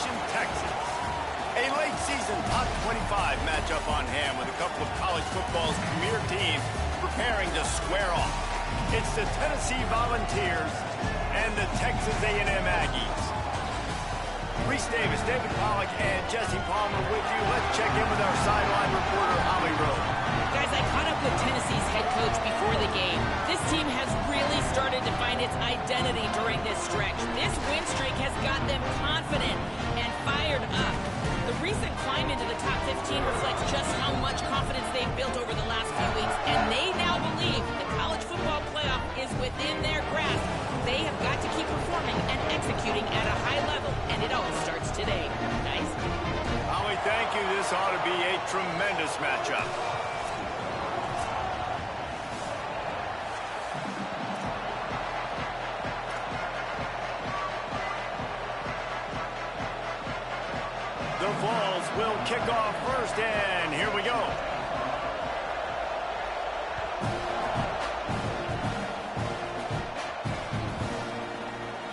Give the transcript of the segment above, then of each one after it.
Station, Texas. A late season top 25 matchup on hand with a couple of college football's premier teams preparing to square off. It's the Tennessee Volunteers and the Texas A&M Aggies. Reese Davis, David Pollack, and Jesse Palmer with you. Let's check in with our sideline reporter, Holly Rowe. Guys, I caught up with Tennessee's head coach before the game. This team has really started to find its identity during this stretch. This win streak has got them confident and fired up. The recent climb into the top 15 reflects just how much confidence they've built over the last few weeks, and they now believe the college football playoff is within their grasp. They have got to keep performing and executing at a high level, and it all starts today. Guys? Holly, thank you. This ought to be a tremendous matchup. The Vols will kick off first, and here we go.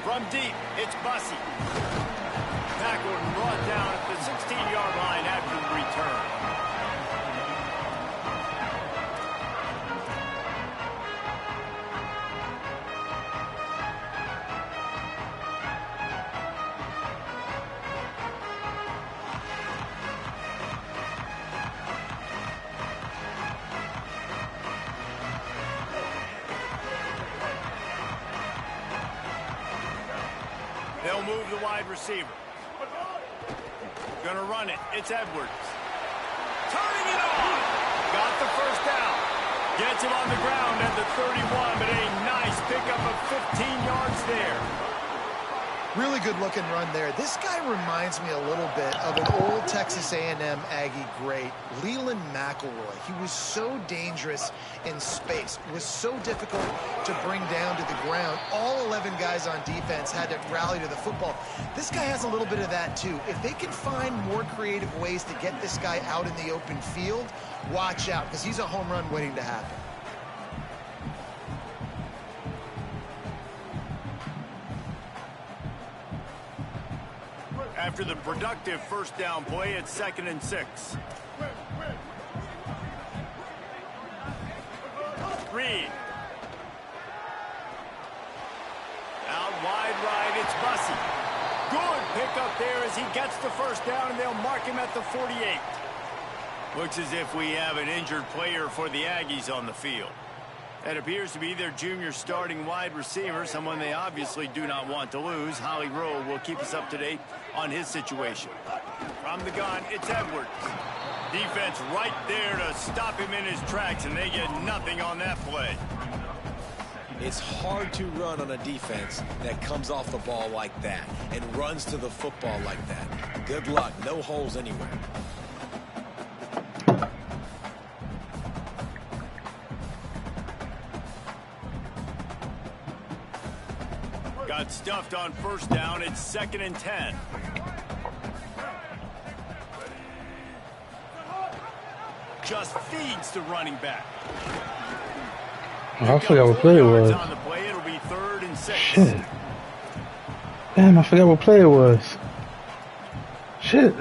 From deep, it's Bussey. Tackled and brought down at the 16-yard line after the return. They'll move the wide receiver. Gonna run it. It's Edwards. Turning it on. Got the first down. Gets him on the ground at the 31, but a nice pickup of 15 yards there. Really good looking run there. This guy reminds me a little bit of an old Texas A&M Aggie great, Leland McElroy. He was so dangerous in space. It was so difficult to bring down to the ground. All 11 guys on defense had to rally to the football. This guy has a little bit of that too. If they can find more creative ways to get this guy out in the open field, watch out, because he's a home run waiting to happen. After the productive first down play, it's 2nd and 6. Reed. Out wide right, it's Bussey. Good pickup there as he gets the first down, and they'll mark him at the 48. Looks as if we have an injured player for the Aggies on the field. That appears to be their junior starting wide receiver, someone they obviously do not want to lose. Holly Rowe will keep us up to date on his situation. From the gun, it's Edwards. Defense right there to stop him in his tracks, and they get nothing on that play. It's hard to run on a defense that comes off the ball like that and runs to the football like that. Good luck. No holes anywhere. Got stuffed on first down. It's 2nd and 10. Just feeds the running back. Oh, I forgot what play it was. On the play, it'll be 3rd and 6. Shit. Damn, I forgot what play it was. Shit.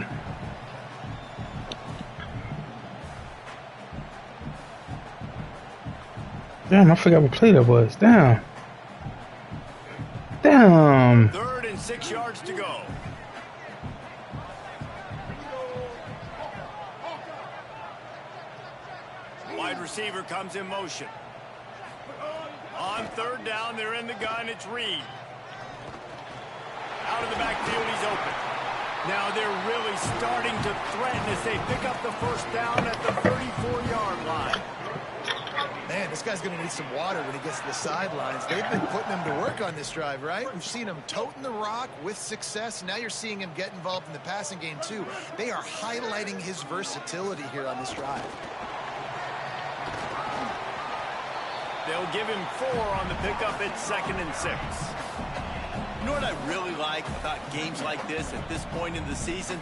Damn, I forgot what play that was. Damn. Damn. 3rd and 6 yards to go. Wide receiver comes in motion. On 3rd down, they're in the gun. It's Reed. Out of the backfield, he's open. Now they're really starting to threaten as they pick up the first down at the 34-yard line. Man, this guy's going to need some water when he gets to the sidelines. They've been putting him to work on this drive, right? We've seen him toting the rock with success. Now you're seeing him get involved in the passing game, too. They are highlighting his versatility here on this drive. They'll give him 4 on the pickup. It's 2nd and 6. You know what I really like about games like this at this point in the season?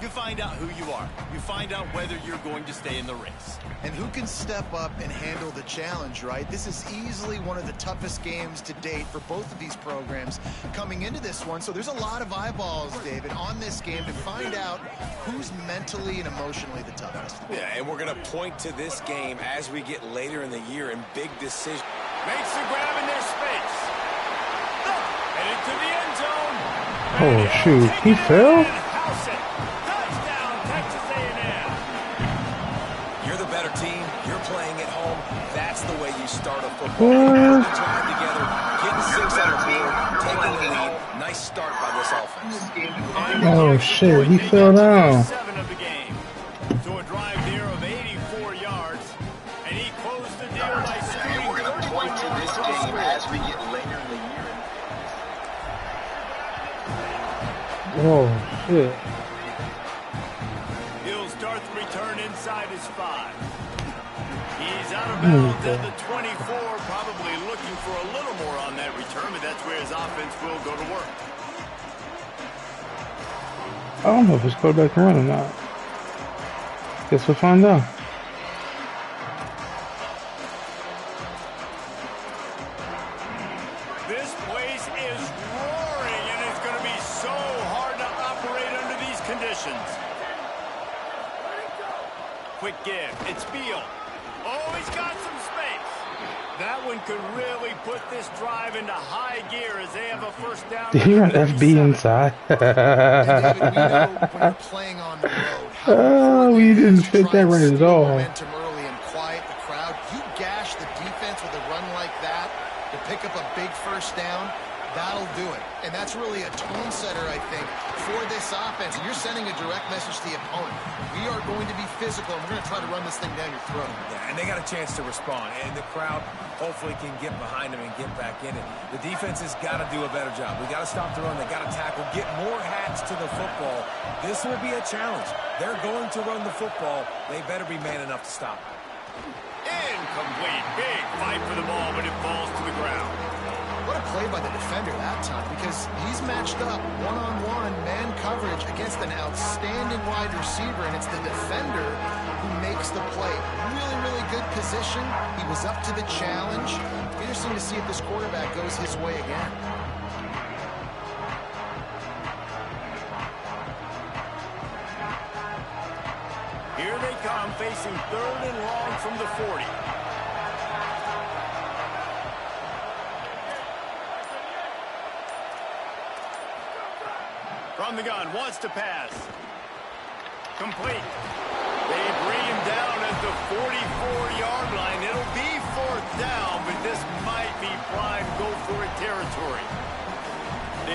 You find out who you are. You find out whether you're going to stay in the race. And who can step up and handle the challenge, right? This is easily one of the toughest games to date for both of these programs coming into this one. So there's a lot of eyeballs, David, on this game to find out who's mentally and emotionally the toughest. Yeah, and we're going to point to this game as we get later in the year in big decisions. Makes the grab in their space. Headed to the end zone. Oh, shoot. He fell? House it. Touchdown, Texas A&M. You're the better team. You're playing at home. That's the way you start a football game. Putting the drive together, getting 6 on the board, taking the lead. Nice start by this offense. Oh, shit. He fell down. 7 of the game. So a drive there of 84 yards. And he closed the deal by scoring. We're going to point to this game as we get later in the year. Oh, shit. He'll start the return inside his 5. He's out of bounds at the 24, probably looking for a little more on that return, but that's where his offense will go to work. I don't know if it's quarterback can run or not. Guess we'll find out. This place is roaring, and it's going to be so hard to operate under these conditions. Quick give. It's Beal. Oh, he's got some space. That one could really put this drive into high gear as they have a first down. Did he run FB inside? David, we know when you're playing on the road, Oh, we didn't fit that right at all. Momentum early and quiet the crowd. You gash the defense with a run like that to pick up a big first down. That'll do it. And that's really a tone setter, I think, for this offense. And you're sending a direct message to the opponent. We are going to be physical, and we're going to try to run this thing down your throat. Yeah, and they got a chance to respond. And the crowd hopefully can get behind them and get back in it. The defense has got to do a better job. We got to stop the run. They got to tackle, get more hats to the football. This will be a challenge. They're going to run the football. They better be man enough to stop it. Incomplete. Big fight for the ball, but it falls to the ground. What a play by the defender that time, because he's matched up one-on-one man coverage against an outstanding wide receiver, and it's the defender who makes the play. Really, really good position. He was up to the challenge. Interesting to see if this quarterback goes his way again. Here they come, facing 3rd and long from the 40. From the gun, wants to pass. Complete. They bring him down at the 44-yard line. It'll be 4th down, but this might be prime go-for-it territory.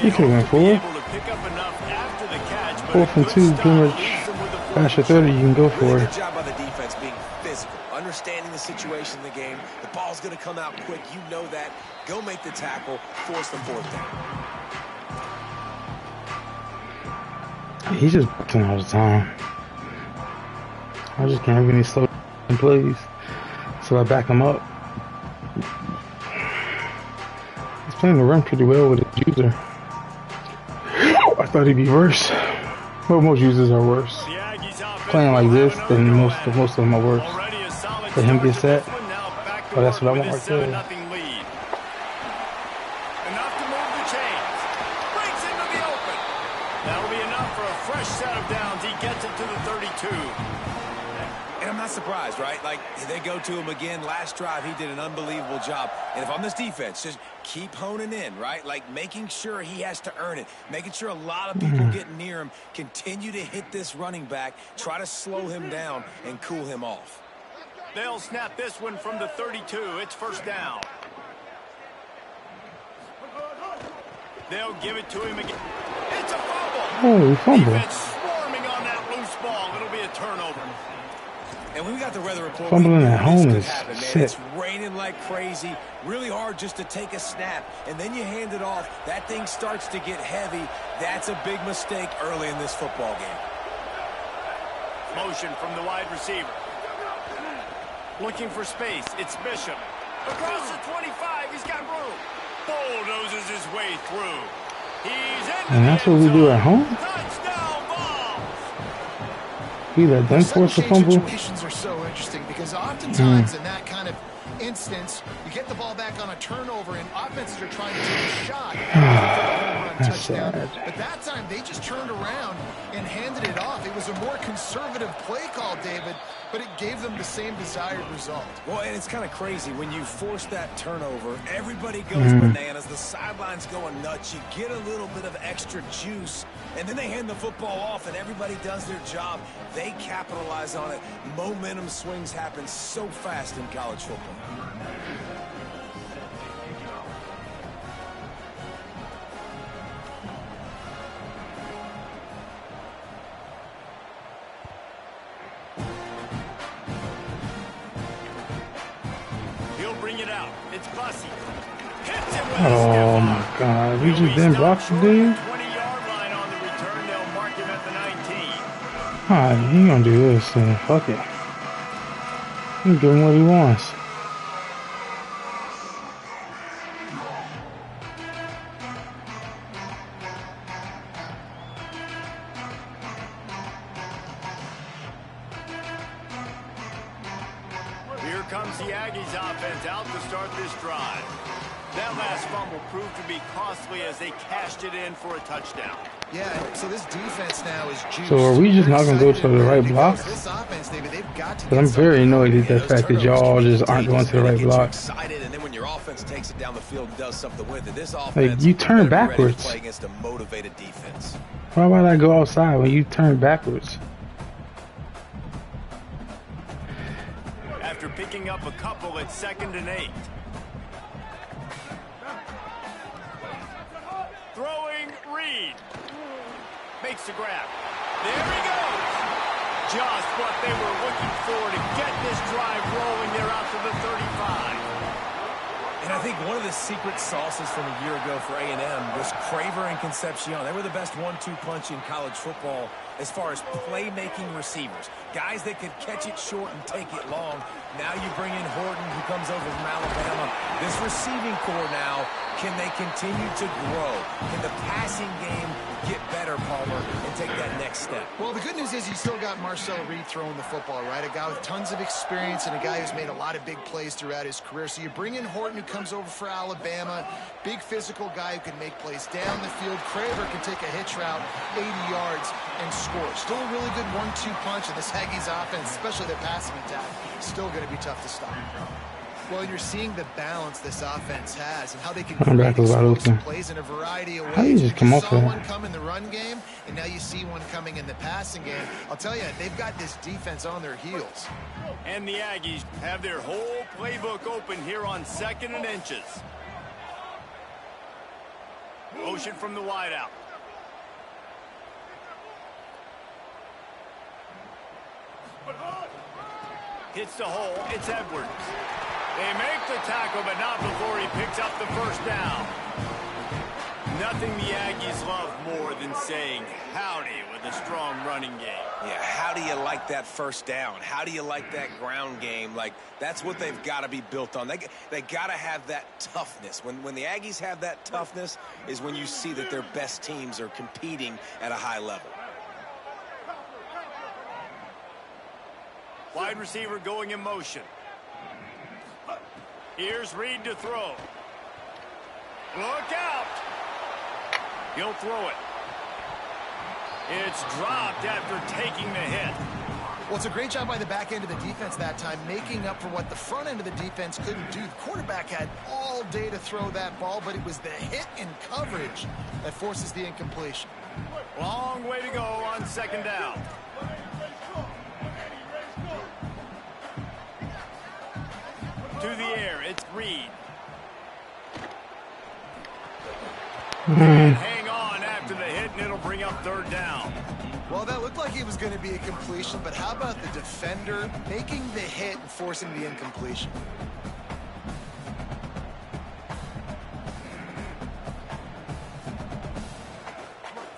You could have went forward. 4th and 2, pretty much. Past your 30, you can go for Really it. good job by the defense being physical, understanding the situation in the game. The ball's going to come out quick. You know that. Go make the tackle, force the 4th down. He's just busting all the time. I just can't have any slow plays, so I back him up. He's playing the run pretty well with his user. I thought he'd be worse. Well, most users are worse. Playing like this, then most of them are worse. Let him get set. Oh, that's what I want right there. And I'm not surprised, right? Like, they go to him again. Last drive, he did an unbelievable job. And if I'm this defense, just keep honing in, right? Like, making sure he has to earn it. Making sure a lot of people get near him. Continue to hit this running back. Try to slow him down and cool him off. They'll snap this one from the 32. It's 1st down. They'll give it to him again. It's a fumble. Oh, he fumbled. Defense swarming on that loose ball. It'll be a turnover. And when we got the weather report, Fumbling at home this is could happen, man. sick. It's raining like crazy. Really hard just to take a snap, and then you hand it off. That thing starts to get heavy. That's a big mistake early in this football game. Motion from the wide receiver. Looking for space. It's Bishop. Across the 25. He's got room. Bulldozes his way through. He's in. And that's what we do at home? Touchdown ball. He let them force a fumble. Situations are so interesting because oftentimes in that kind of instance, you get the ball back on a turnover and offenses are trying to take a shot for a home run touchdown. But that time they just turned around and handed it off. It was a more conservative play call, David, but it gave them the same desired result. Well, and it's kind of crazy. When you force that turnover, everybody goes bananas. The sideline's going nuts. You get a little bit of extra juice, and then they hand the football off, and everybody does their job. They capitalize on it. Momentum swings happen so fast in college football. Oh my God! We just didn't block the dude. Alright, he gonna do this, and fuck it. I'm give him what he wants. Here comes the Aggies offense out to start this drive. That last fumble proved to be costly as they cashed it in for a touchdown. Yeah, so this defense now is juiced. So are we just not gonna go to the right blocks? This offense, David, they've got to. But I'm very annoyed at the fact that y'all just aren't going to the right blocks. And then when your offense takes it down the field and does something with it, this offense, like, you turn backwards. Play against a motivated defense. Why would I go outside when you turn backwards? After picking up a couple at 2nd and 8. Throwing Reed. Makes the grab. There he goes. Just what they were looking for to get this drive rolling. They're out to the 35. And I think one of the secret sauces from a year ago for A&M was Craver and Concepcion. They were the best 1-2 punch in college football as far as playmaking receivers. Guys that could catch it short and take it long. Now you bring in Horton, who comes over from Alabama. This receiving core now, can they continue to grow? Can the passing game get better, Palmer, and take that next step? Well, the good news is you still got Marcel Reed throwing the football, right? A guy with tons of experience and a guy who's made a lot of big plays throughout his career. So you bring in Horton, who comes over for Alabama. Big physical guy who can make plays down the field. Craver can take a hitch route, 80 yards, and score. Still a really good 1-2 punch in this Aggies offense, especially their passing attack. Still going to be tough to stop. Well, you're seeing the balance this offense has and how they can create explosive plays in a variety of ways. How do you just come off that? that? One come in the run game, and now you see one coming in the passing game. I'll tell you, they've got this defense on their heels. And the Aggies have their whole playbook open here on 2nd and inches. Motion from the wideout. Hits the hole. It's Edwards. They make the tackle, but not before he picks up the first down. Nothing the Aggies love more than saying howdy with a strong running game. Yeah, how do you like that first down? How do you like that ground game? Like, that's what they've got to be built on. They got to have that toughness. When the Aggies have that toughness is when you see that their best teams are competing at a high level. Wide receiver going in motion. Here's Reed to throw. Look out! He'll throw it. It's dropped after taking the hit. Well, it's a great job by the back end of the defense that time, making up for what the front end of the defense couldn't do. The quarterback had all day to throw that ball, but it was the hit and coverage that forces the incompletion. Long way to go on 2nd down. To the air, it's Reed. Hang on after the hit, and it'll bring up 3rd down. Well, that looked like it was going to be a completion, but how about the defender making the hit and forcing the incompletion?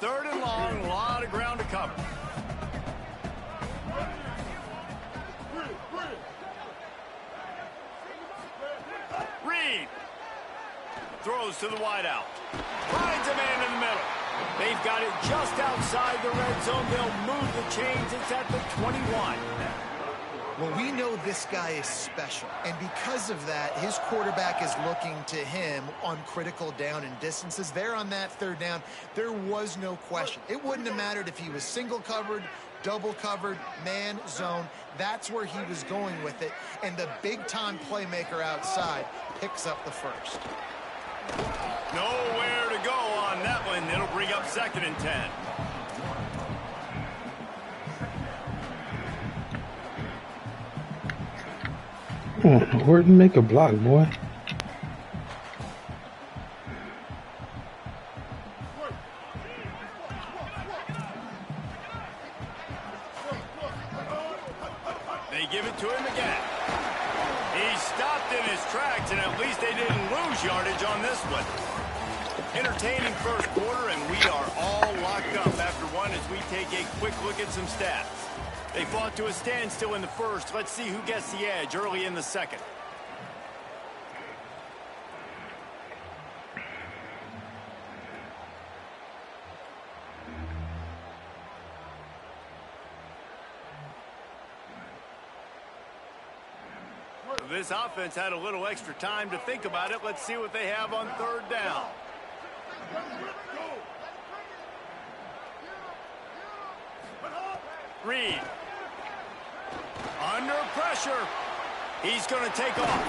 Third and long, a lot of ground to cover. Reed throws to the wideout. Finds a man in the middle. They've got it just outside the red zone. They'll move the chains. It's at the 21. Well, we know this guy is special, and because of that, his quarterback is looking to him on critical down and distances. There on that third down, there was no question. It wouldn't have mattered if he was single covered, double covered, man, zone. That's where he was going with it, and the big-time playmaker outside picks up the first. Nowhere to go on that one. It'll bring up 2nd and 10. Come on, Orton, make a block, boy. They give it to him again. He stopped in his tracks, and at least they didn't lose yardage on this one. Entertaining first quarter, and we are all locked up after one as we take a quick look at some stats. They fought to a standstill in the first. Let's see who gets the edge early in the second. This offense had a little extra time to think about it. Let's see what they have on third down. Reed. Under pressure. He's going to take off.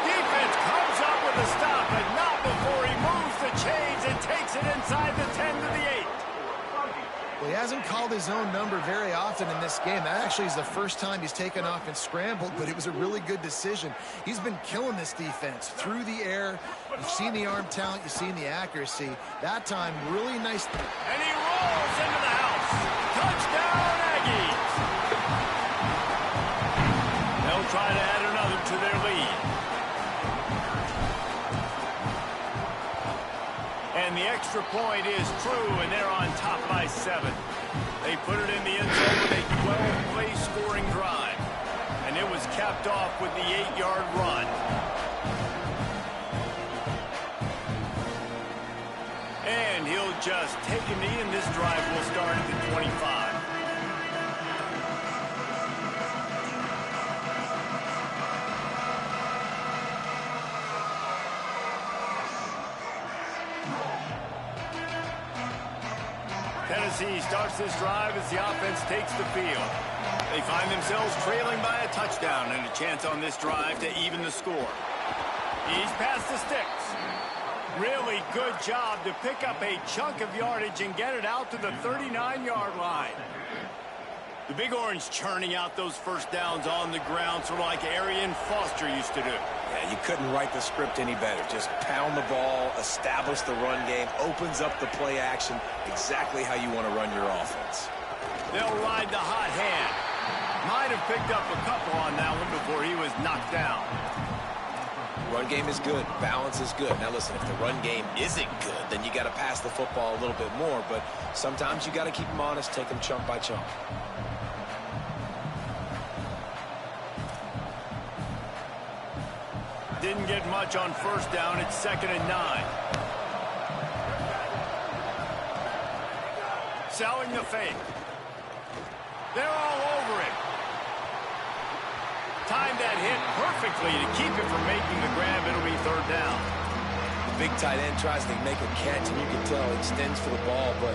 Defense comes up with a stop, but not before he moves the chains and takes it inside the 10 to the 8. Well, he hasn't called his own number very often in this game. That actually is the first time he's taken off and scrambled, but it was a really good decision. He's been killing this defense through the air. You've seen the arm talent. You've seen the accuracy. That time, really nice. And he rolls into the house. Touchdown, Aggies. They'll try to add another to their lead. And the extra point is true, and they're on top by 7. They put it in the end zone with a 12-play scoring drive. And it was capped off with the 8-yard run. And he'll just take a knee, and this drive will start at the 25. Tennessee starts this drive as the offense takes the field. They find themselves trailing by a touchdown and a chance on this drive to even the score. He's past the sticks. Really good job to pick up a chunk of yardage and get it out to the 39-yard line. The Big Orange churning out those first downs on the ground, sort of like Arian Foster used to do. Yeah, you couldn't write the script any better. Just pound the ball, establish the run game, opens up the play action, exactly how you want to run your offense. They'll ride the hot hand. Might have picked up a couple on that one before he was knocked down. Run game is good. Balance is good. Now listen, if the run game isn't good, then you got to pass the football a little bit more. But sometimes you got to keep them honest, take them chunk by chunk. Didn't get much on first down. It's 2nd and 9. Selling the fake. They're all over it. Timed that hit perfectly to keep it from making the grab. It'll be third down. The big tight end tries to make a catch, and you can tell he extends for the ball, but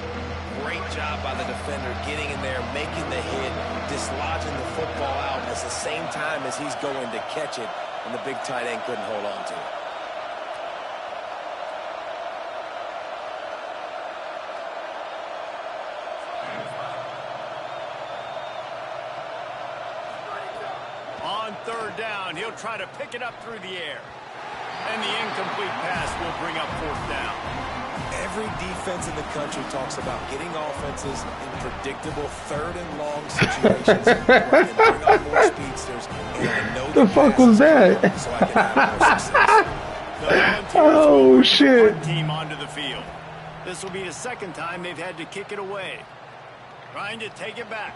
great job by the defender getting in there, making the hit, dislodging the football out at the same time as he's going to catch it, and the big tight end couldn't hold on to it. On third down, he'll try to pick it up through the air. And the incomplete pass will bring up fourth down. Every defense in the country talks about getting offenses in predictable third and long situations where I can bring on more speedsters, and I know the fuck was that? So I can have more success. Oh shit. Team onto the field. This will be the second time they've had to kick it away. Trying to take it back.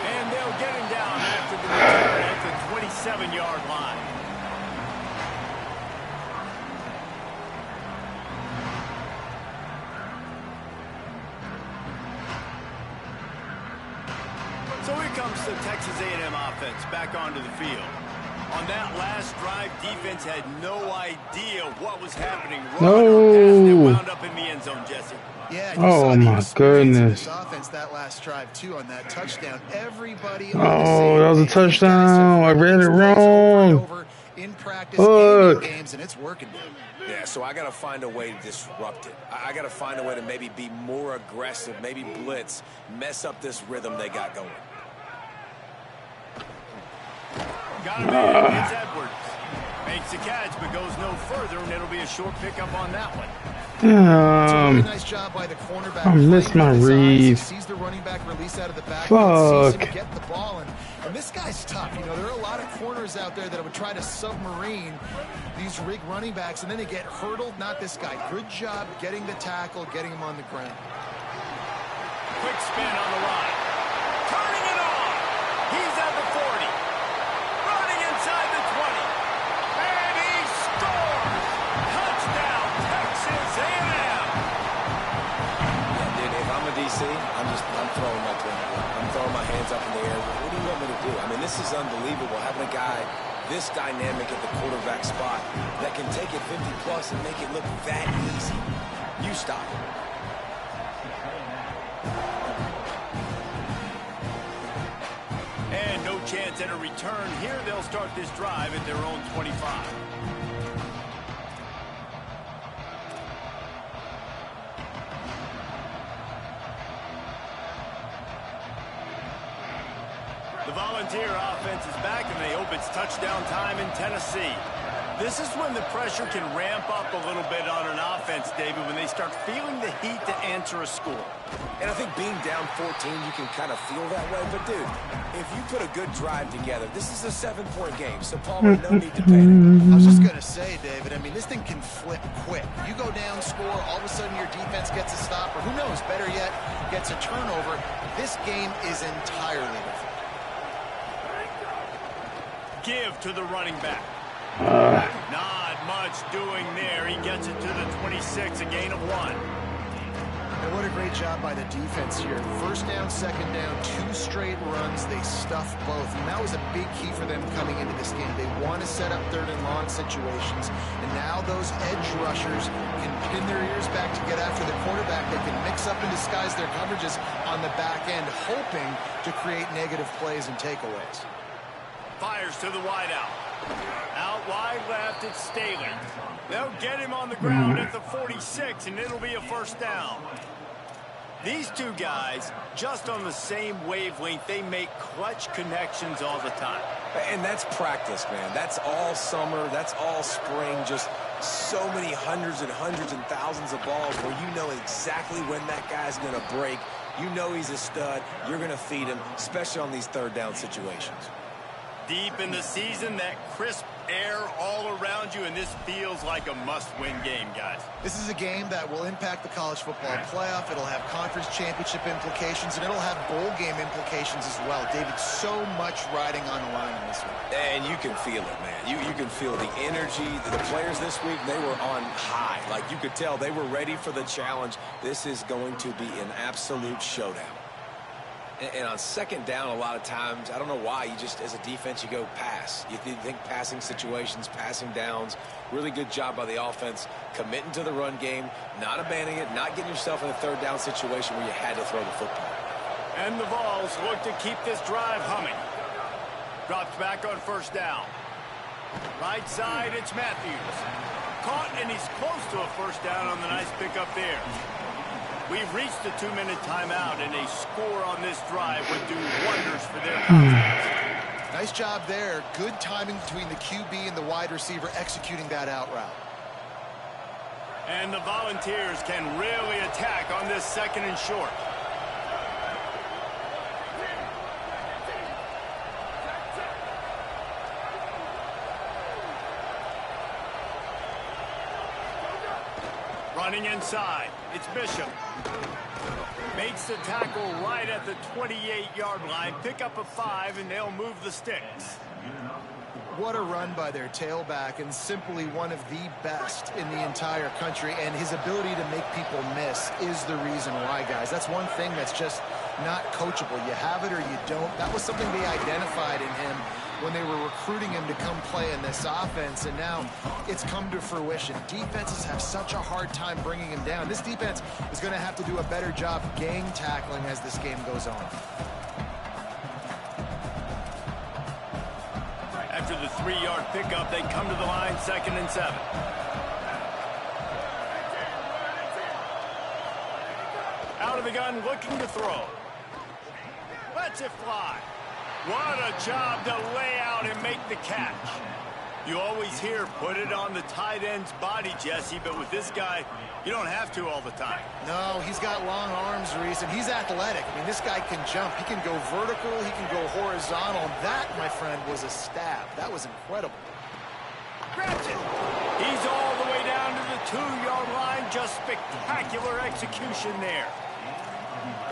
And they'll get him down after the return at the 27-yard line. So here comes the Texas A&M offense back onto the field. On that last drive, defense had no idea what was happening. They wound up in the end zone, Jesse. Yeah, oh my goodness. Offense that last drive too on that touchdown. Everybody on that was a touchdown. I read it wrong. In practice and in games, and it's working. Yeah, so I got to find a way to disrupt it. I got to find a way to maybe be more aggressive, maybe blitz, mess up this rhythm they got going. Got him in. It's Edwards. Makes the catch, but goes no further, and it'll be a short pickup on that one. Really nice job by the cornerback. I missed my read. Sees the running back release out of the back. Fuck. Sees him get the ball, and this guy's tough. You know, there are a lot of corners out there that would try to submarine these rig running backs, and then they get hurdled. Not this guy. Good job getting the tackle, getting him on the ground. Quick spin on the line. Turning it on. He's at the 40. Running inside the 20. And he scores. Touchdown, Texas A&M. Yeah, dude, if I'm a DC, I'm throwing my I'm throwing my hands up in the air. What do you want me to do? I mean, this is unbelievable. Having a guy this dynamic at the quarterback spot that can take it 50+ and make it look that easy. You stop it. And no chance at a return here. They'll start this drive at their own 25. The Volunteer offense is back, and they hope it's touchdown time in Tennessee. This is when the pressure can ramp up a little bit on an offense, David, when they start feeling the heat to answer a score. And I think being down 14, you can kind of feel that way. But, dude, if you put a good drive together, this is a 7-point game. So, Palmer, no need to panic. I was just going to say, David, I mean, this thing can flip quick. You go down, score, all of a sudden your defense gets a stop, or who knows, better yet, gets a turnover. This game is entirely different. Give to the running back. Not much doing there. He gets it to the 26, a gain of 1. And what a great job by the defense here. First down, second down, 2 straight runs. They stuffed both. And that was a big key for them coming into this game. They want to set up third and long situations. And now those edge rushers can pin their ears back to get after the quarterback. They can mix up and disguise their coverages on the back end, hoping to create negative plays and takeaways. Fires to the wideout. Out wide left, it's Staley. They'll get him on the ground at the 46, and it'll be a first down. These two guys, just on the same wavelength, they make clutch connections all the time. And that's practice, man. That's all summer. That's all spring. Just so many hundreds and thousands of balls where you know exactly when that guy's going to break. You know he's a stud. You're going to feed him, especially on these third down situations. Deep in the season, that crisp air all around you, and this feels like a must-win game, guys. This is a game that will impact the college football playoff. It'll have conference championship implications, and it'll have bowl game implications as well. David, so much riding on the line in this one. And you can feel it, man. You can feel the energy. The players this week, they were on high. Like, you could tell they were ready for the challenge. This is going to be an absolute showdown. And on second down, a lot of times, I don't know why, you just, as a defense, you go pass. You think passing situations, passing downs. Really good job by the offense, committing to the run game, not abandoning it, not getting yourself in a third down situation where you had to throw the football. And the Vols look to keep this drive humming. Drops back on first down. Right side, it's Matthews. Caught, and he's close to a first down on the nice pickup there. We've reached the 2-minute timeout, and a score on this drive would do wonders for their confidence. Nice job there. Good timing between the QB and the wide receiver executing that out route. And the Volunteers can really attack on this second and short. Running inside, it's Bishop. Makes the tackle right at the 28-yard line. Pick up a 5, and they'll move the sticks. What a run by their tailback, and simply one of the best in the entire country. And his ability to make people miss is the reason why, guys. That's one thing that's just not coachable. You have it or you don't. That was something they identified in him when they were recruiting him to come play in this offense, and now it's come to fruition. Defenses have such a hard time bringing him down. This defense is going to have to do a better job gang tackling as this game goes on. After the 3-yard pickup, they come to the line, 2nd and 7. Out of the gun, looking to throw. Lets it fly. What a job to lay out and make the catch. You always hear, put it on the tight end's body, Jesse, but with this guy, you don't have to all the time. No, he's got long arms, Reese, and he's athletic. I mean, this guy can jump. He can go vertical. He can go horizontal. That, my friend, was a stab. That was incredible. Grabs it. He's all the way down to the 2-yard line. Just spectacular execution there.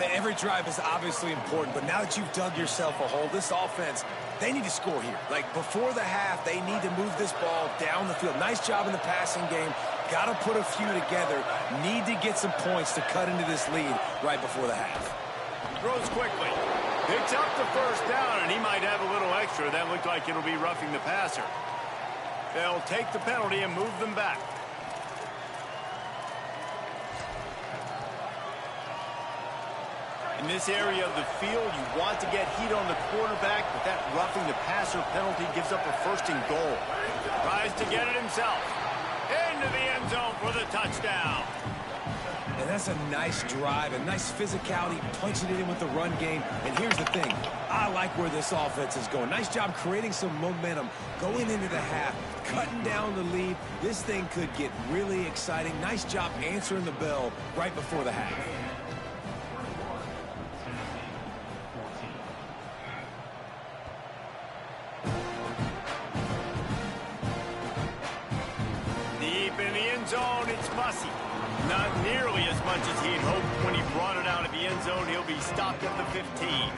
Every drive is obviously important, but now that you've dug yourself a hole, this offense, they need to score here. Like, before the half, they need to move this ball down the field. Nice job in the passing game. Got to put a few together. Need to get some points to cut into this lead right before the half. Throws quickly. Picks up the 1st down, and he might have a little extra. That looked like it'll be roughing the passer. They'll take the penalty and move them back. In this area of the field, you want to get heat on the quarterback, but that roughing the passer penalty gives up a 1st and goal. Tries to get it himself. Into the end zone for the touchdown. And that's a nice drive, a nice physicality, punching it in with the run game. And here's the thing. I like where this offense is going. Nice job creating some momentum, going into the half, cutting down the lead. This thing could get really exciting. Nice job answering the bell right before the half. Zone, it's Bussy. Not nearly as much as he'd hoped when he brought it out of the end zone. He'll be stopped at the 15.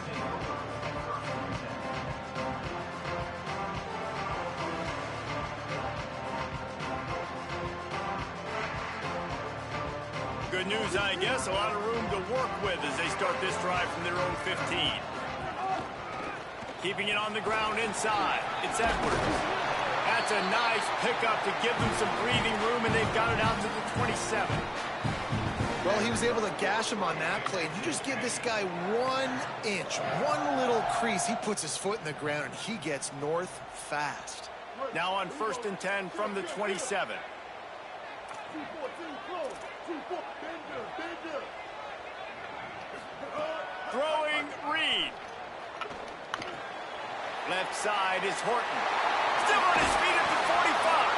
Good news, I guess. A lot of room to work with as they start this drive from their own 15. Keeping it on the ground inside. It's Edwards. That's a nice pickup to give them some breathing room, and they've got it out to the 27. Well, he was able to gash him on that play. You just give this guy 1 inch, one little crease. He puts his foot in the ground, and he gets north fast. Now on 1st and 10 from the 27. Throwing Reed. Left side is Horton. Still on his feet at the 45.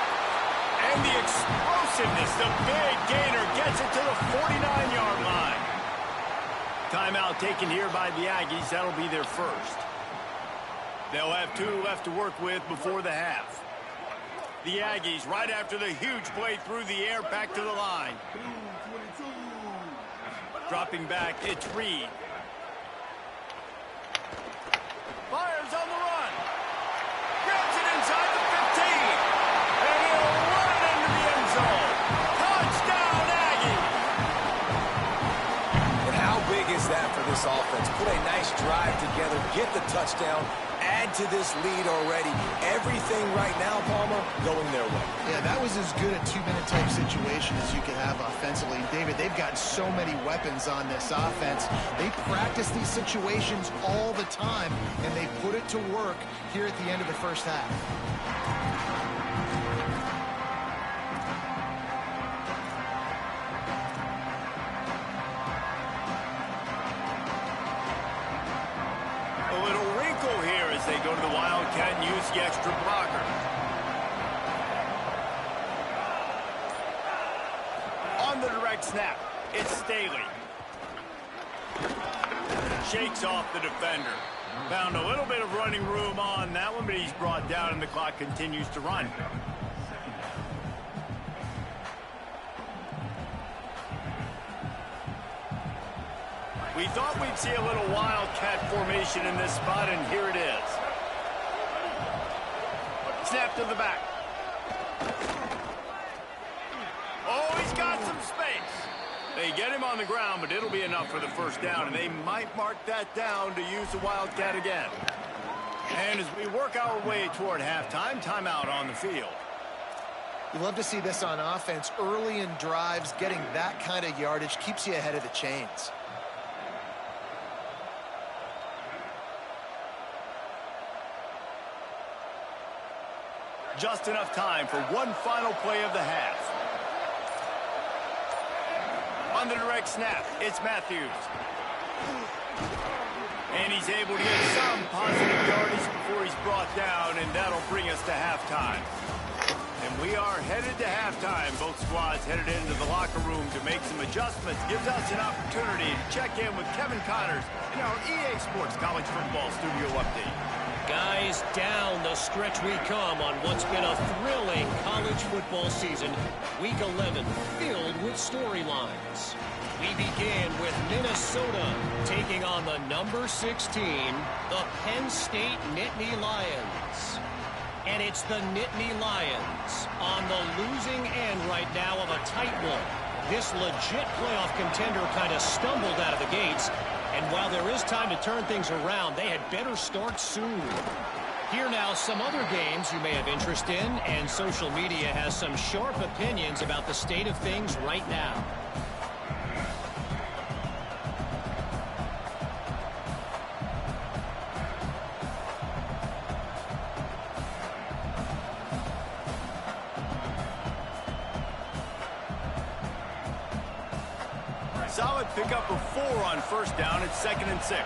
And the explosiveness, the big gainer gets it to the 49-yard line. Timeout taken here by the Aggies. That'll be their 1st. They'll have 2 left to work with before the half. The Aggies, right after the huge play through the air, back to the line. Dropping back, it's Reed. Fires on the run. Grabs it inside the 15. And he'll run it into the end zone. Touchdown, Aggie. And how big is that for this offense? Put a nice drive together, get the touchdown, add to this lead already. Everything right now, Palmer, going their way. Yeah, that was as good a 2-minute type situation as you could have offensively. David, they've got so many weapons on this offense. They practice these situations all the time, and they put it to work here at the end of the 1st half. They go to the Wildcat and use the extra blocker. On the direct snap, it's Staley. Shakes off the defender. Found a little bit of running room on that one, but he's brought down and the clock continues to run. We thought we'd see a little Wildcat formation in this spot, and here it is. Snap to the back. Oh, he's got some space. They get him on the ground, but it'll be enough for the first down, and they might mark that down to use the Wildcat again. And as we work our way toward halftime, timeout on the field. You love to see this on offense. Early in drives, getting that kind of yardage keeps you ahead of the chains. Just enough time for one final play of the half. On the direct snap, it's Matthews. And he's able to get some positive yardage before he's brought down, and that'll bring us to halftime. And we are headed to halftime. Both squads headed into the locker room to make some adjustments. Gives us an opportunity to check in with Kevin Connors in our EA Sports College Football Studio Update. Guys, down the stretch we come on what's been a thrilling college football season. Week 11 filled with storylines. We begin with Minnesota taking on the number 16, the Penn State Nittany Lions. And it's the Nittany Lions on the losing end right now of a tight one. This legit playoff contender kind of stumbled out of the gates. And while there is time to turn things around, they had better start soon. Here now, some other games you may have interest in, and social media has some sharp opinions about the state of things right now. Solid pickup of 4 on first down. It's 2nd and 6.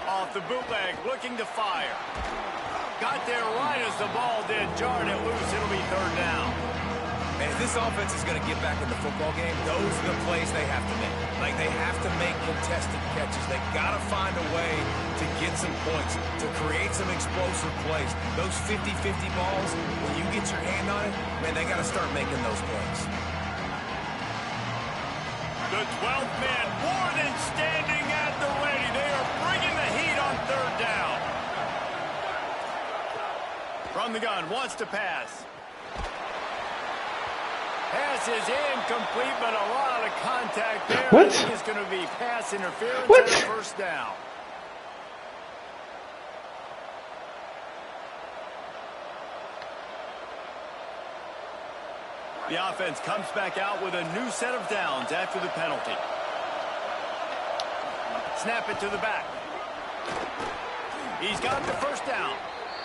Off the bootleg, looking to fire. Got there right as the ball did. Jarred it loose. It'll be 3rd down. And if this offense is going to get back in the football game, those are the plays they have to make. Like, they have to make contested catches. They got to find a way to get some points, to create some explosive plays. Those 50-50 balls, when you get your hand on it, man, they got to start making those plays. The 12th man more than standing at the ready. They are bringing the heat on 3rd down. From the gun, wants to pass. Pass is incomplete, but a lot of contact there. What? I think it's going to be pass interference What? and a first down. The offense comes back out with a new set of downs after the penalty. Snap it to the back. He's got the first down.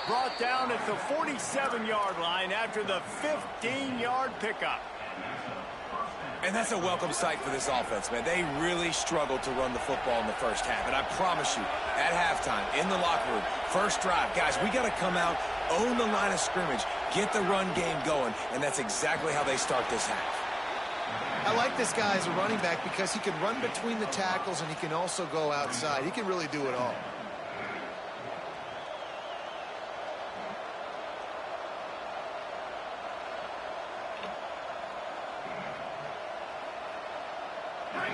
Brought down at the 47-yard line after the 15-yard pickup. And that's a welcome sight for this offense, man. They really struggled to run the football in the first half. And I promise you, at halftime, in the locker room, first drive, guys, we got to come out, own the line of scrimmage, get the run game going, and that's exactly how they start this half. I like this guy as a running back because he can run between the tackles and he can also go outside. He can really do it all.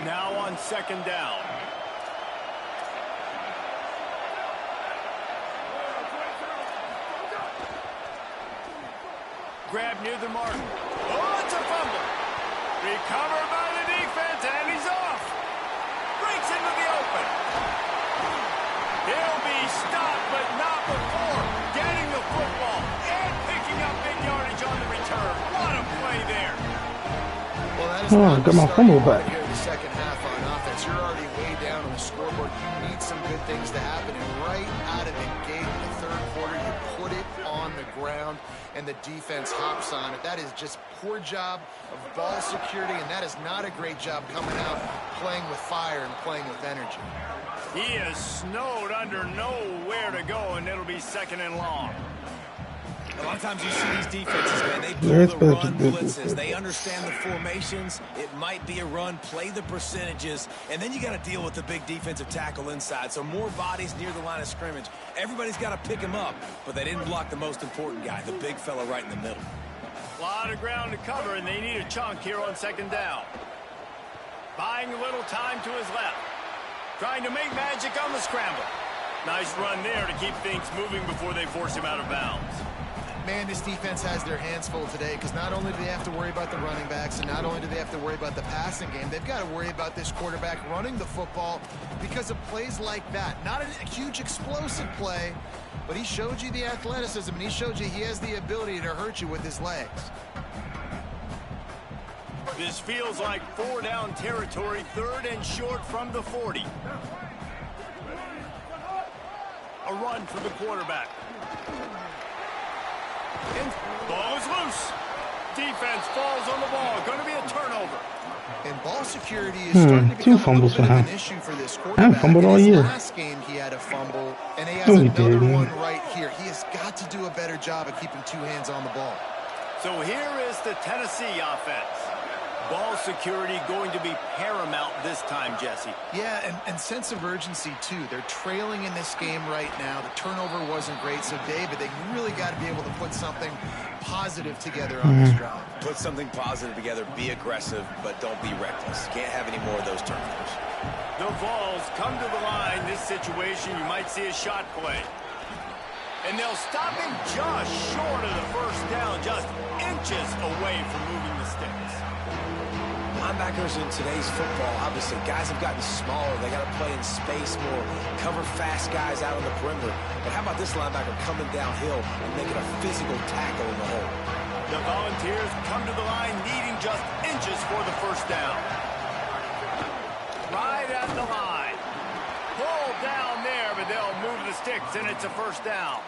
Now on 2nd down. Grab near the mark. Oh, it's a fumble. Recovered by the defense, and he's off. Breaks into the open. He'll be stopped, but not before getting the football and picking up big yardage on the return. What a play there. Well, that is I got my fumble back. Here in the second half on offense. You're already way down on the scoreboard. You need some good things to happen. And right out of the gate in the 3rd quarter, you put it on the ground, and the defense hops on it. That is just poor job of ball security, and that is not a great job coming out, playing with fire and playing with energy. He is snowed under nowhere to go, and it'll be 2nd and long. A lot of times you see these defenses, man, they pull the run blitzes. They understand the formations. It might be a run, play the percentages, and then you got to deal with the big defensive tackle inside. So more bodies near the line of scrimmage. Everybody's got to pick him up, but they didn't block the most important guy, the big fella right in the middle. A lot of ground to cover, and they need a chunk here on 2nd down. Buying a little time to his left. Trying to make magic on the scramble. Nice run there to keep things moving before they force him out of bounds. Man, this defense has their hands full today because not only do they have to worry about the running backs and not only do they have to worry about the passing game, they've got to worry about this quarterback running the football because of plays like that. Not a huge explosive play, but he showed you the athleticism and he showed you he has the ability to hurt you with his legs. This feels like 4-down territory, 3rd and short from the 40. A run for the quarterback. And ball is loose. Defense falls on the ball. Going to be a turnover. And ball security is starting to become a little bit of an issue for this quarterback. I fumbled all year. Last game he had a fumble, and he has another one right here. He has got to do a better job of keeping 2 hands on the ball. So here is the Tennessee offense. Ball security going to be paramount this time, Jesse. Yeah, and sense of urgency, too. They're trailing in this game right now. The turnover wasn't great, so, David, they really got to be able to put something positive together on this drive. Put something positive together, be aggressive, but don't be reckless. Can't have any more of those turnovers. The Vols come to the line. This situation, you might see a shot play. And they'll stop him just short of the first down, just inches away from moving the sticks. Linebackers in today's football, obviously, guys have gotten smaller. They got to play in space more, cover fast guys out on the perimeter. But how about this linebacker coming downhill and making a physical tackle in the hole? The Volunteers come to the line needing just inches for the first down. Right at the line. Pull down there, but they'll move the sticks, and it's a first down.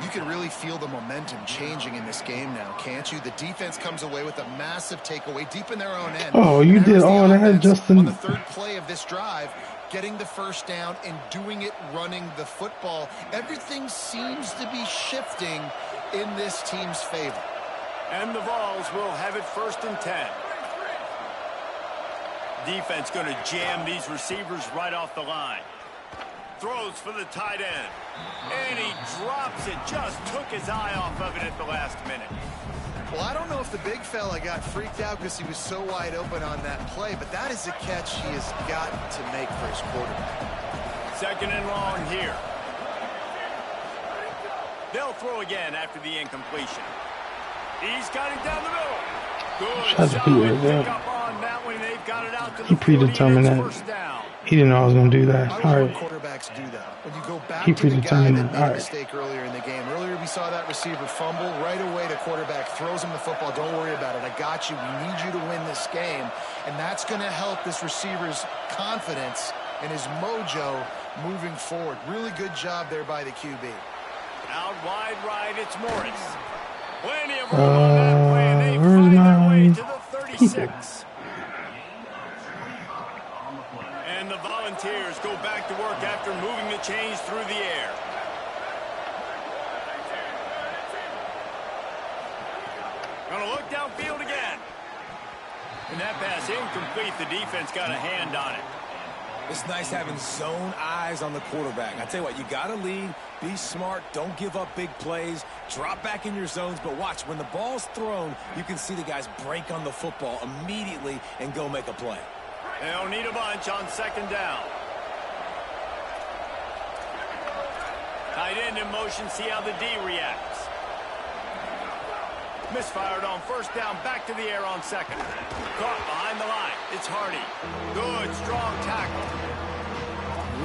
You can really feel the momentum changing in this game now, can't you? The defense comes away with a massive takeaway deep in their own end. Oh, you did all that, Justin. On the 3rd play of this drive, getting the first down and doing it running the football. Everything seems to be shifting in this team's favor. And the Vols will have it 1st and 10. Defense going to jam these receivers right off the line. Throws for the tight end. And he drops it. Just took his eye off of it at the last minute. Well, I don't know if the big fella got freaked out because he was so wide open on that play, but that is a catch he has got to make for his quarterback. 2nd and long here. They'll throw again after the incompletion. He's got it down the middle. Good solid pick up on that one. They've got it out to the 40. He predetermined that. He didn't know I was going to do that. All right. Quarterbacks do that. When you go back he to the guy that made a mistake earlier in the game. Earlier we saw that receiver fumble. Right away the quarterback throws him the football. Don't worry about it. I got you. We need you to win this game. And that's going to help this receiver's confidence and his mojo moving forward. Really good job there by the QB. Out wide right, it's Morris. Plenty of room on that play, and they find their way to the 36. And the Volunteers go back to work after moving the chains through the air. Gonna look downfield again. And that pass incomplete. The defense got a hand on it. It's nice having zone eyes on the quarterback. I tell you what, you got to lead, be smart, don't give up big plays, drop back in your zones, but watch, when the ball's thrown, you can see the guys break on the football immediately and go make a play. They'll need a bunch on 2nd down. Tight end in motion, see how the D reacts. Misfired on 1st down, back to the air on 2nd. Caught behind the line. It's Hardy. Good, strong tackle.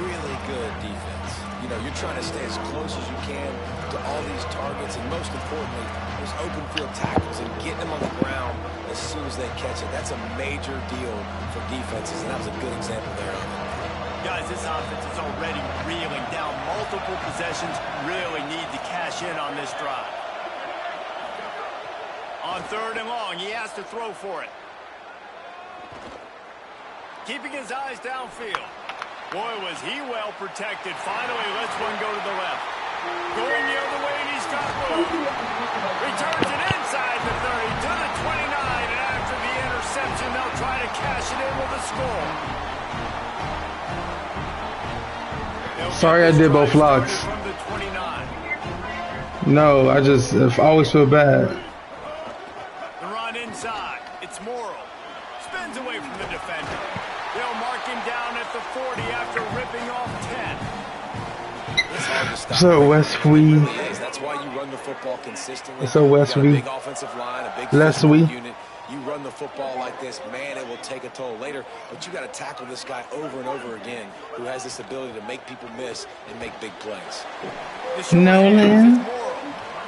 Really good defense. You know, you're trying to stay as close as you can to all these targets, and most importantly, those open field tackles and getting them on the ground as soon as they catch it. That's a major deal for defenses, and that was a good example there of it. Guys, this offense is already reeling down multiple possessions. Really need to cash in on this drive. On 3rd and long, he has to throw for it. Keeping his eyes downfield. Boy, was he well protected. Finally lets one go to the left. Going the other way, and he's got room. Returns it inside the 30 to the 29, and after the interception, they'll try to cash it in with a score. Sorry I did both locks. No, I always feel bad. The run inside. It's Morrow. Spins away from the defender. defender. They'll mark him down at the 40 after ripping off 10. It's hard to stop. So West we. That's why you run the football consistently. So West we. Big offensive line, a big unit. You run the football like this, man, it will take a toll later. But you got to tackle this guy over and over again, who has this ability to make people miss and make big plays. Nolan.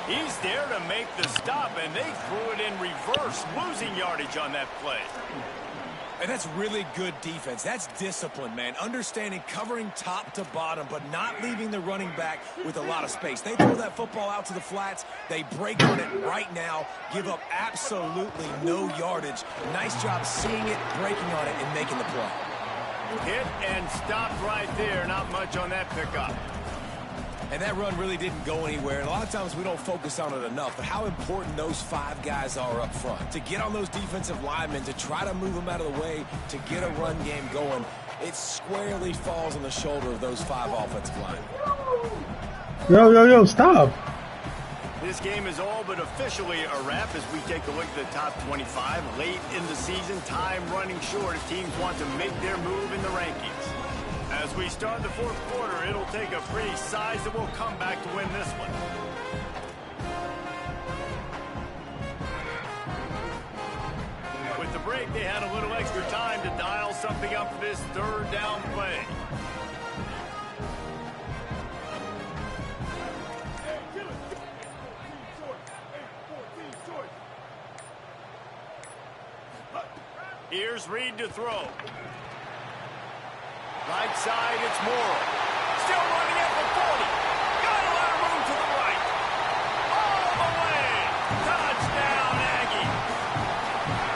He's there to make the stop, and they threw it in reverse, losing yardage on that play. And that's really good defense. That's discipline, man. Understanding covering top to bottom, but not leaving the running back with a lot of space. They throw that football out to the flats. They break on it right now, give up absolutely no yardage. Nice job seeing it, breaking on it, and making the play. Hit and stopped right there. Not much on that pickup. And that run really didn't go anywhere. And a lot of times we don't focus on it enough, but how important those 5 guys are up front. To get on those defensive linemen, to try to move them out of the way, to get a run game going, it squarely falls on the shoulder of those 5 offensive linemen. Yo, stop. This game is all but officially a wrap as we take a look at the top 25. Late in the season, time running short as teams want to make their move in the rankings. As we start the 4th quarter, it'll take a pretty sizable comeback to win this one. With the break, they had a little extra time to dial something up for this 3rd down play. Here's Reed to throw. Right side, it's Morrow. Still running at the 40. Got a lot of room to the right. All the way. Touchdown, Aggie.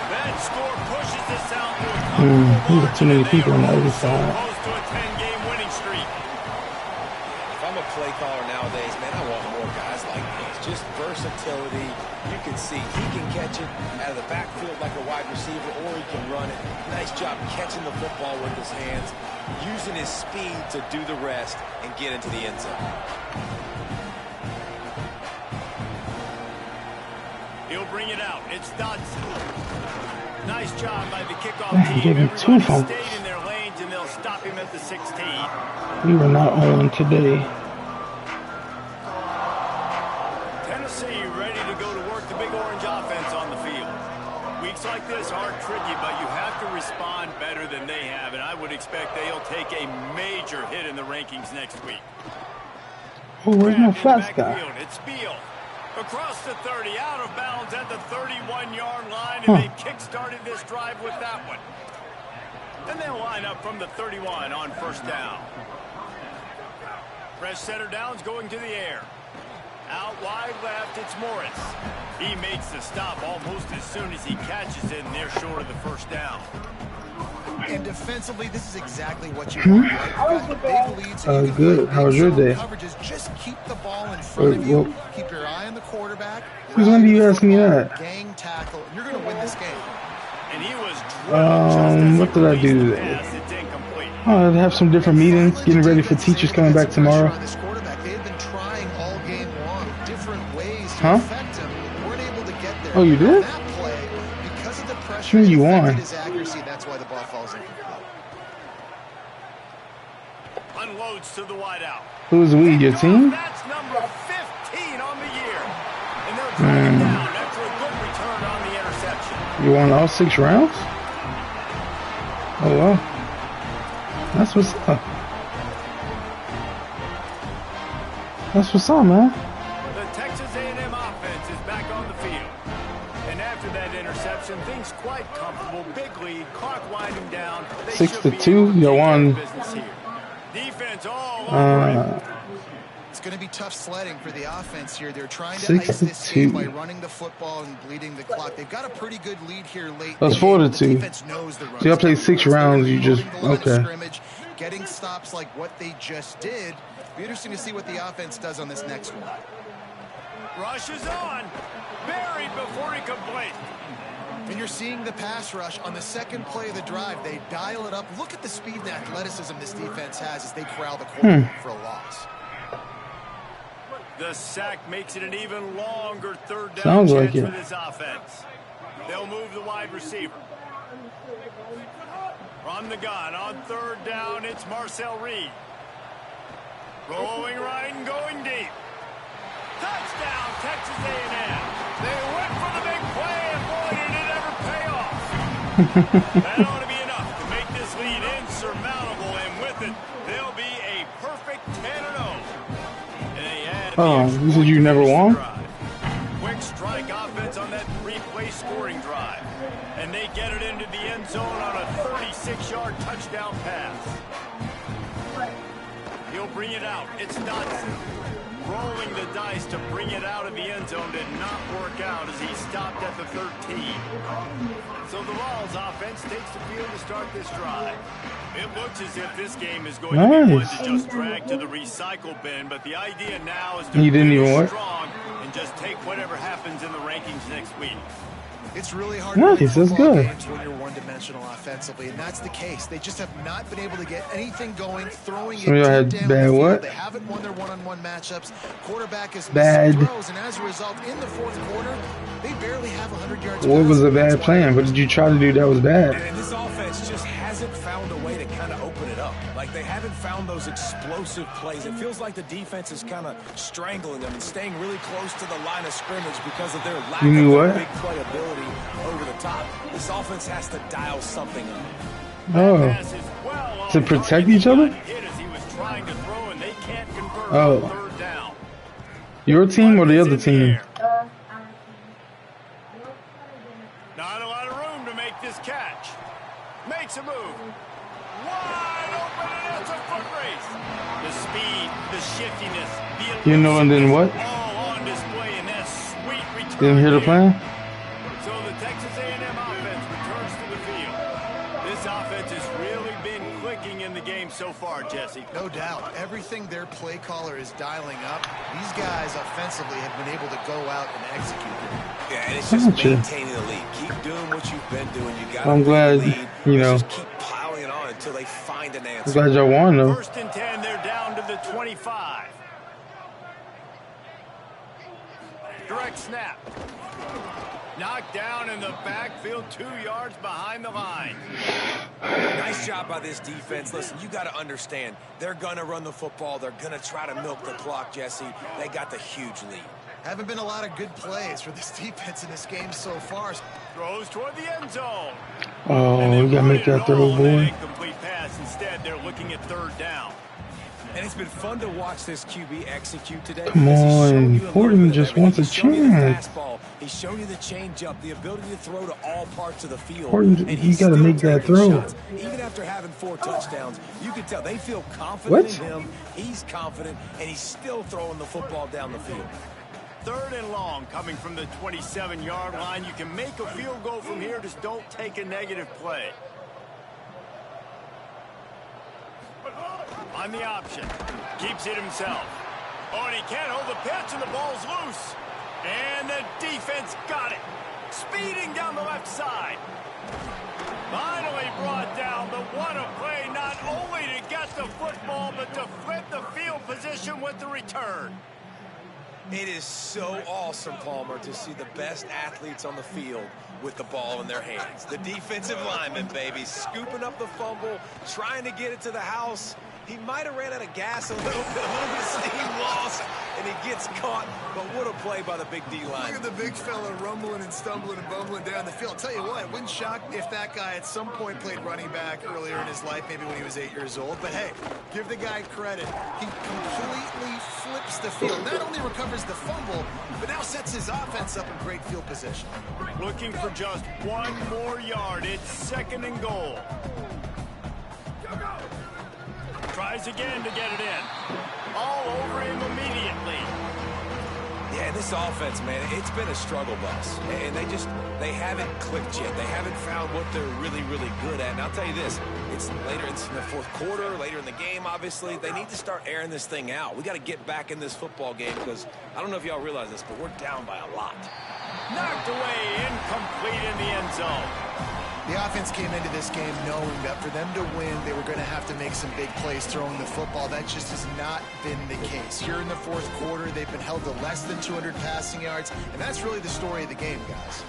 That score pushes us out to a comfortable too many people on the other side. Close to a 10-game winning streak. If I'm a play caller nowadays, man, I want more guys like this. Just versatility. You can see he can catch it out of the backfield like a wide receiver, or he can run it. Nice job catching the football with his hands, using his speed to do the rest and get into the end zone. He'll bring it out. It's Dodson. Nice job by the kickoff team. Everybody stayed in their lanes, and they'll stop him at the 16. We were not on today. Tennessee ready to go to work the big orange offense on the field. Weeks like this are tricky, but you have to respond better than they have, and I would expect they'll take a major hit in the rankings next week. Oh, where's my fast guy? It's Beal. Across the 30, out of bounds at the 31-yard line, and they kick-started this drive with that one. And they'll line up from the 31 on 1st down. Fresh center downs going to the air. Out wide left, it's Morris. He makes the stop almost as soon as he catches it, and they're short of the 1st down. And defensively, this is exactly what you want. Right? You got big leads. So good. How was your day? Coverages. Just keep the ball in front of you. Keep your eye on the quarterback. When do you ask me that? Gang tackle. You're going to win this game. And he was what did I do today? I have some different meetings, getting ready for teachers coming back tomorrow. Huh? Oh, you did? Sure, you won. That's why the ball falls incomplete. Unloads to the wideout. Who's we? Your team? That's number 15 on the year. And they'll drive it down after a good return on the interception. You won all 6 rounds? Oh, well. That's what's up. That's what's up, man. The Texas A&M offense is back on the field. And after that interception, things quite comfortable. Big lead, clock winding down. 6-2, you won. Defense all over it. It's going to be tough sledding for the offense here. They're trying to ice this game by running the football and bleeding the clock. They've got a pretty good lead here late. That's 4-2. So y'all played 6 rounds. You just okay. Getting stops like what they just did. Be interesting to see what the offense does on this next one. Rush is on. Buried before he can blink. And you're seeing the pass rush on the second play of the drive. They dial it up. Look at the speed and athleticism this defense has as they corral the quarterback for a loss. The sack makes it an even longer 3rd down Sounds chance like it. for this offense. They'll move the wide receiver. From the gun on 3rd down, it's Marcel Reed. Rolling right and going deep. Touchdown, Texas A&M. They went for the big play, and boy, did it ever pay off. That ought to be enough to make this lead insurmountable, and with it, they'll be a perfect 10-0. Oh, you said you never won? Quick strike offense on that 3-play scoring drive. And they get it into the end zone on a 36-yard touchdown pass. He'll bring it out. It's Dotson. Rolling the dice to bring it out of the end zone did not work out as he stopped at the 13. So the Vols offense takes the field to start this drive. It looks as if this game is going to be one to just drag to the recycle bin, but the idea now is to finish strong and just take whatever happens in the rankings next week. It's really hard to win football games when you're one-dimensional offensively, and that's the case. They just have not been able to get anything going, throwing it down the field. They haven't won their one-on-one matchups. Quarterback has missed throws, and as a result, in the 4th quarter, they barely have 100 yards. What was a bad plan? What did you try to do that was bad? And this offense just hasn't found a way to kind of open it up. Like, they haven't found those explosive plays. It feels like the defense is kind of strangling them and staying really close to the line of scrimmage because of their lack of big playability over the top. This offense has to dial something up. Oh, to protect each other? Oh, your team or the other team? Not a lot of room to make this catch. Makes a move. Wide open, and it's a foot race. The speed, the shiftiness, the and then what? all on display in that sweet return. Didn't hear the plan? So the Texas A&M offense returns to the field. This offense has really been clicking in the game so far, Jesse. No doubt. Everything their play caller is dialing up, these guys offensively have been able to go out and execute it. Yeah, and it's just maintaining the lead. Keep doing what you've been doing. You got I'm glad, just keep piling it on until they find an answer. I'm glad y'all won, though. 1st and 10, they're down to the 25. Direct snap. Knocked down in the backfield, 2 yards behind the line. Nice job by this defense. Listen, you got to understand, they're going to run the football. They're going to try to milk the clock, Jesse. They got the huge lead. Haven't been a lot of good plays for this defense in this game so far. Throws toward the end zone. Oh, we got to make that throw, boy. Incomplete pass. Instead, they're looking at 3rd down. And it's been fun to watch this QB execute today. Come on, Horton just wants a chance. He's showing you the changeup, the ability to throw to all parts of the field. Horton, you got to make that throw. Shots. Even after having 4 touchdowns, you can tell they feel confident in him. He's confident, and he's still throwing the football down the field. 3rd and long coming from the 27-yard line. You can make a field goal from here. Just don't take a negative play. On the option. Keeps it himself. Oh, and he can't hold the pitch, and the ball's loose. And the defense got it. Speeding down the left side. Finally brought down, but what a play, not only to get the football, but to flip the field position with the return. It is so awesome, Palmer, to see the best athletes on the field with the ball in their hands. The defensive lineman, baby, scooping up the fumble, trying to get it to the house. He might have ran out of gas a little bit of steam lost, and he gets caught. But what a play by the big D line. Look at the big fella rumbling and stumbling and bumbling down the field. I'll tell you what, it wouldn't shock if that guy at some point played running back earlier in his life, maybe when he was 8 years old. But hey, give the guy credit. He completely flips the field. Not only recovers the fumble, but now sets his offense up in great field position. Looking for just 1 more yard. It's 2nd and goal. Tries again to get it in. All over him immediately. Yeah, this offense, man, it's been a struggle bus. And they haven't clicked yet. They haven't found what they're really, really good at. And I'll tell you this, it's later in the 4th quarter, later in the game, obviously. They need to start airing this thing out. We got to get back in this football game because I don't know if y'all realize this, but we're down by a lot. Knocked away, incomplete in the end zone. The offense came into this game knowing that for them to win, they were going to have to make some big plays throwing the football. That just has not been the case. Here in the 4th quarter, they've been held to less than 200 passing yards, and that's really the story of the game, guys.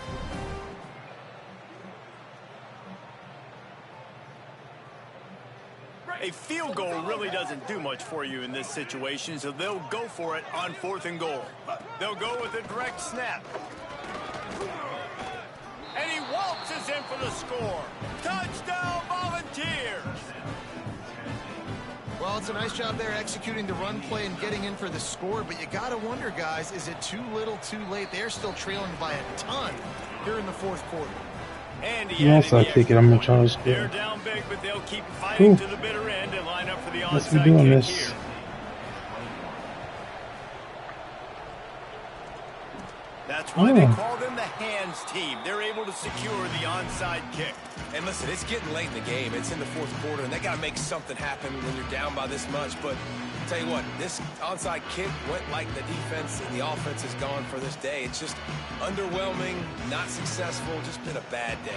A field goal really doesn't do much for you in this situation, so they'll go for it on 4th and goal. They'll go with a direct snap. And he waltzes in for the score. Touchdown, Volunteers! Well, it's a nice job there executing the run play and getting in for the score, but you got to wonder, guys, is it too little too late? They're still trailing by a ton here in the 4th quarter. And once I kick it, I'm going to try to score. They're down big, but they'll keep fighting to the bitter end and line up for the Let's be onside doing kick this. here. That's why they call them the hands team. They're able to secure the onside kick. And listen, it's getting late in the game. It's in the 4th quarter, and they got to make something happen when you're down by this much. But tell you what, this onside kick went like the defense and the offense is gone for this day. It's just underwhelming, not successful, just been a bad day.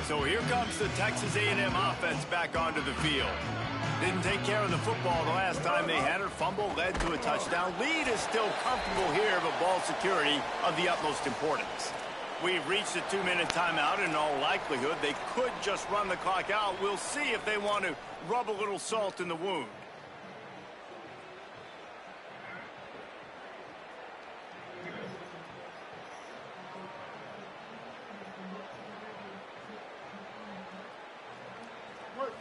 So here comes the Texas A&M offense back onto the field. Didn't take care of the football the last time they had her. Fumble led to a touchdown. Lead is still comfortable here, but ball security of the utmost importance. We've reached a 2-minute timeout. In all likelihood, they could just run the clock out. We'll see if they want to rub a little salt in the wound.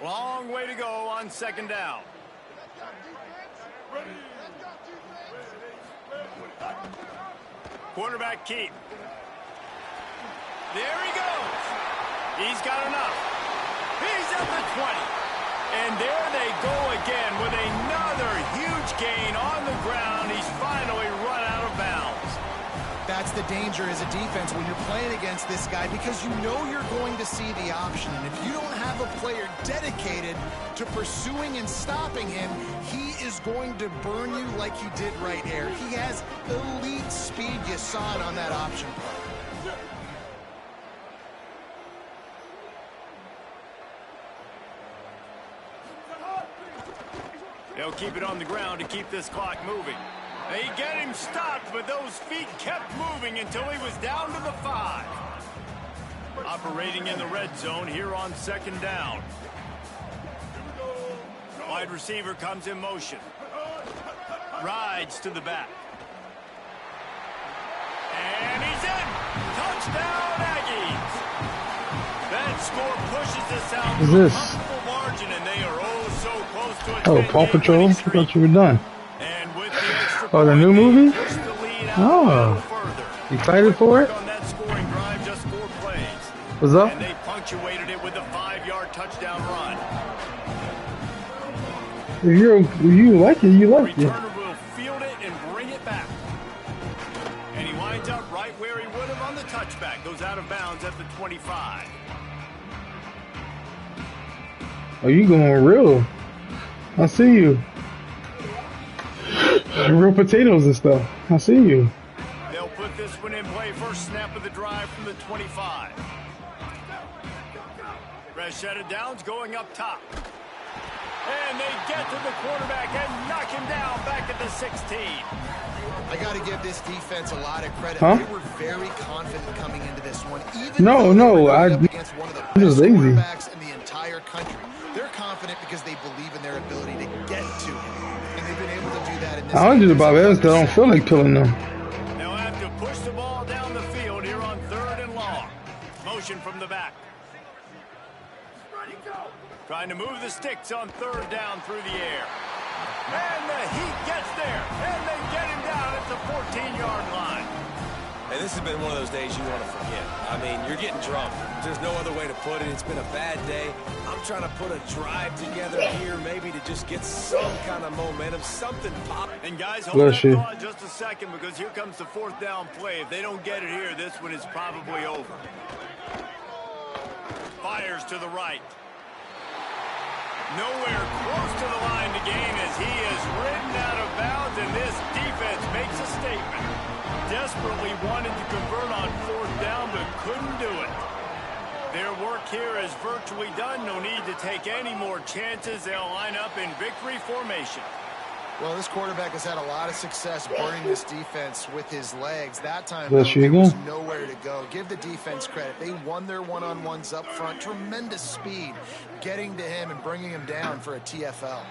Long way to go on 2nd down. Quarterback keep. There he goes. He's got enough. He's at the 20. And there they go again with another huge gain on the ground. He's finally run out of bounds. That's the danger as a defense when you're playing against this guy, because you know you're going to see the option. And if you don't have a player dedicated to pursuing and stopping him, he is going to burn you like he did right there. He has elite speed. You saw it on that option play. They'll keep it on the ground to keep this clock moving. They get him stopped, but those feet kept moving until he was down to the 5. Operating in the red zone here on 2nd down. Wide receiver comes in motion. Rides to the back. And he's in! Touchdown, Aggies! That score pushes us out to a comfortable margin, and they are oh so close to a 10-game Paw Patrol? I thought you were done. And with the extra Oh, the new movie? push the lead out Oh, excited for it? on that scoring drive, just 4 plays. What's up? And they punctuated it with a 5-yard touchdown run. If you like it, you like it. Returner will field it and bring it back. And he winds up right where he would have on the touchback. Goes out of bounds at the 25. Oh, you going real? I see you. Real potatoes and stuff. I see you. They'll put this one in play. First snap of the drive from the 25. Rashada Downs going up top. And they get to the quarterback and knock him down back at the 16. I got to give this defense a lot of credit. Huh? They were very confident coming into this one. Even I'm against one of the best just lazy. quarterbacks in the entire country. They're confident because they believe in their ability to get to him. And they've been able to do that in this I don't do the game. Bob Evans because I don't feel like killing them. They'll have to push the ball down the field here on 3rd and long. Motion from the back. Trying to move the sticks on 3rd down through the air. And the Heat gets there. And they get him down at the 14-yard line. And this has been one of those days you want to forget. I mean, you're getting drunk. There's no other way to put it. It's been a bad day. I'm trying to put a drive together here, maybe to just get some kind of momentum, something pop. And guys, hold that thought just a second, because here comes the 4th down play. If they don't get it here, this one is probably over. Fires to the right. Nowhere close to the line to gain as he is ridden out of bounds, and this defense makes a statement. Desperately wanted to convert on 4th down, but couldn't do it. Their work here is virtually done. No need to take any more chances. They'll line up in victory formation. Well, this quarterback has had a lot of success burning this defense with his legs. That time, Bless though, you there was again. nowhere to go. Give the defense credit. They won their one-on-ones up front. Tremendous speed getting to him and bringing him down for a TFL.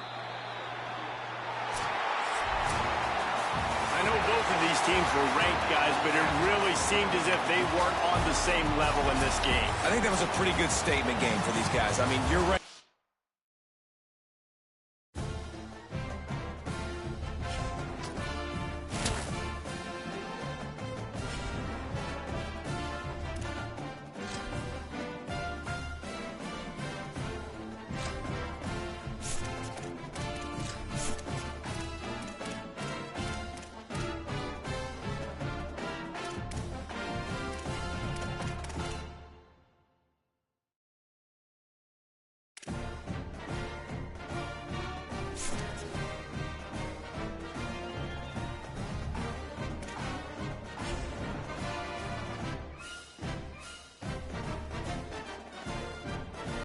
I know both of these teams were ranked, guys, but it really seemed as if they weren't on the same level in this game. I think that was a pretty good statement game for these guys. I mean, you're